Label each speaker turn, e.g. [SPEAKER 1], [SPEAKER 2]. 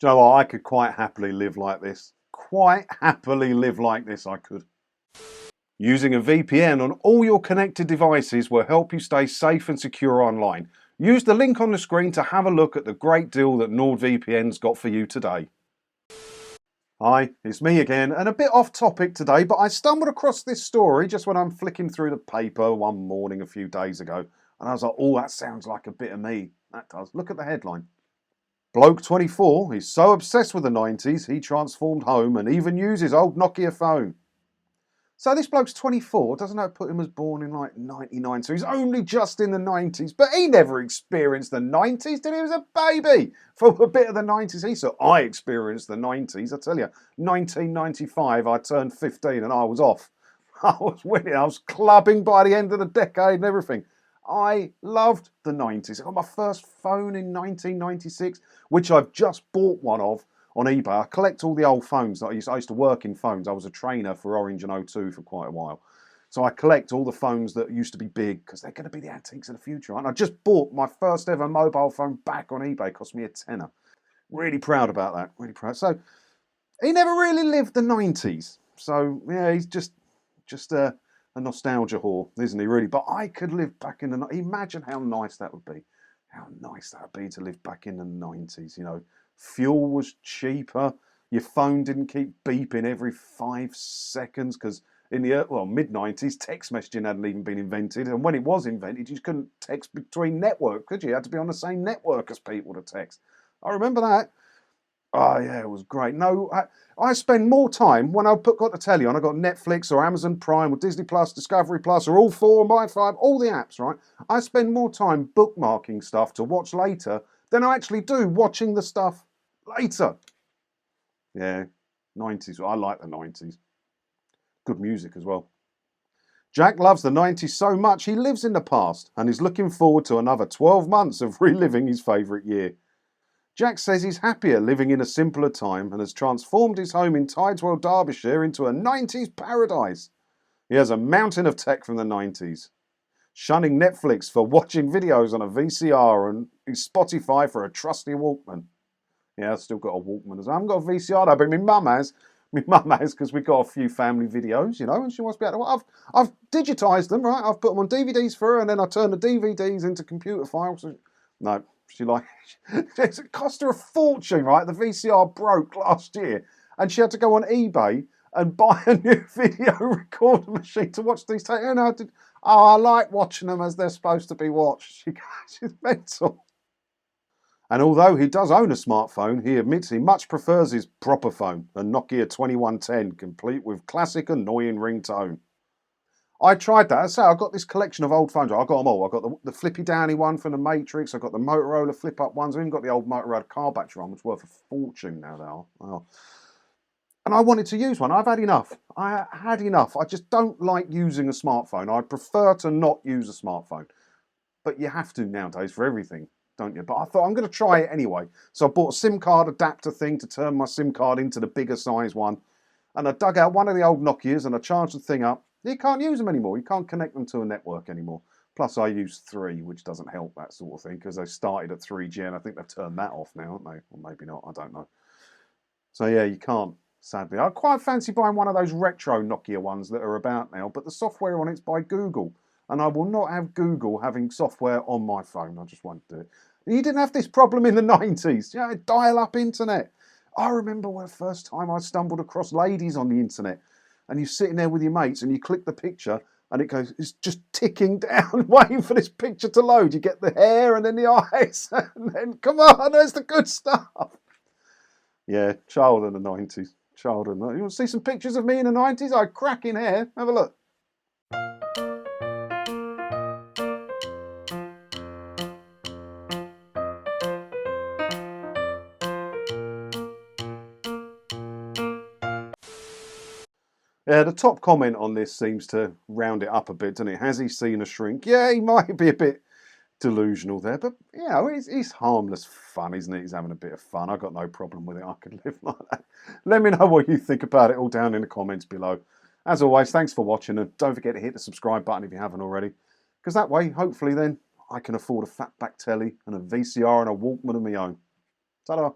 [SPEAKER 1] Do you know what? I could quite happily live like this. Quite happily live like this, I could. Using a VPN on all your connected devices will help you stay safe and secure online. Use the link on the screen to have a look at the great deal that NordVPN's got for you today. Hi, it's me again, and a bit off topic today, but I stumbled across this story just when I'm flicking through the paper one morning a few days ago, and I was like, oh, that sounds like a bit of me. That does. Look at the headline. Bloke 24 is so obsessed with the 90s, he transformed home and even uses old Nokia phone. So this bloke's 24, doesn't know put him as born in like 99, so he's only just in the 90s, but he never experienced the 90s till he was a baby. For a bit of the 90s, he said, I experienced the 90s, I tell you, 1995, I turned 15 and I was off. I was winning, I was clubbing by the end of the decade and everything. I loved the 90s. I got my first phone in 1996, which I've just bought one of on eBay. I collect all the old phones that I used to work in phones. I was a trainer for Orange and O2 for quite a while. So I collect all the phones that used to be big because they're going to be the antiques of the future. And I just bought my first ever mobile phone back on eBay. It cost me a tenner. Really proud about that. Really proud. So he never really lived the 90s. So yeah, he's just a nostalgia whore, isn't he, really? But I could live back in the... Imagine how nice that would be. How nice that would be to live back in the 90s, you know. Fuel was cheaper. Your phone didn't keep beeping every 5 seconds because in the mid-90s, text messaging hadn't even been invented. And when it was invented, you couldn't text between networks, could you? You had to be on the same network as people to text. I remember that. Oh, yeah, it was great. No, I spend more time when got the telly on. I got Netflix or Amazon Prime or Disney Plus, Discovery Plus, or all 4, my 5, all the apps, right? I spend more time bookmarking stuff to watch later than I actually do watching the stuff later. Yeah, 90s. I like the 90s. Good music as well. Jack loves the 90s so much he lives in the past and is looking forward to another 12 months of reliving his favourite year. Jack says he's happier living in a simpler time and has transformed his home in Tideswell, Derbyshire into a 90s paradise. He has a mountain of tech from the 90s. Shunning Netflix for watching videos on a VCR and Spotify for a trusty Walkman. Yeah, I've still got a Walkman as well. I haven't got a VCR though, but my mum has. My mum has because we've got a few family videos, you know, and she wants to be able to... I've digitised them, right? I've put them on DVDs for her and then I turn the DVDs into computer files. No. It cost her a fortune, right? The VCR broke last year and she had to go on eBay and buy a new video recorder machine to watch these tapes. And I like watching them as they're supposed to be watched. She's mental. And although he does own a smartphone, he admits he much prefers his proper phone, a Nokia 2110, complete with classic annoying ringtone. I tried that. As I say, I've got this collection of old phones. I've got them all. I've got the flippy downy one from the Matrix. I've got the Motorola flip up ones. I've even got the old Motorola car battery one, which is worth a fortune now. They are. Oh. And I wanted to use one. I've had enough. I had enough. I just don't like using a smartphone. I prefer to not use a smartphone. But you have to nowadays for everything, don't you? But I thought I'm going to try it anyway. So I bought a SIM card adapter thing to turn my SIM card into the bigger size one. And I dug out one of the old Nokias and I charged the thing up. You can't use them anymore. You can't connect them to a network anymore. Plus, I use 3, which doesn't help that sort of thing because they started at 3G and I think they've turned that off now, haven't they? Or maybe not. I don't know. So yeah, you can't, sadly. I quite fancy buying one of those retro Nokia ones that are about now, but the software on it's by Google. And I will not have Google having software on my phone. I just won't do it. You didn't have this problem in the 90s. You know, dial-up internet. I remember the first time I stumbled across ladies on the internet. And you're sitting there with your mates and you click the picture and it's just ticking down, waiting for this picture to load. You get the hair and then the eyes and then, come on, there's the good stuff. Yeah, child in the 90s. Child in the... You want to see some pictures of me in the 90s? I had cracking hair. Have a look. Yeah, the top comment on this seems to round it up a bit, doesn't it? Has he seen a shrink? Yeah, he might be a bit delusional there, but, you know, it's harmless fun, isn't it? He's having a bit of fun. I've got no problem with it. I could live like that. Let me know what you think about it all down in the comments below. As always, thanks for watching, and don't forget to hit the subscribe button if you haven't already, because that way, hopefully then, I can afford a fatback telly and a VCR and a Walkman of my own. Ta-da!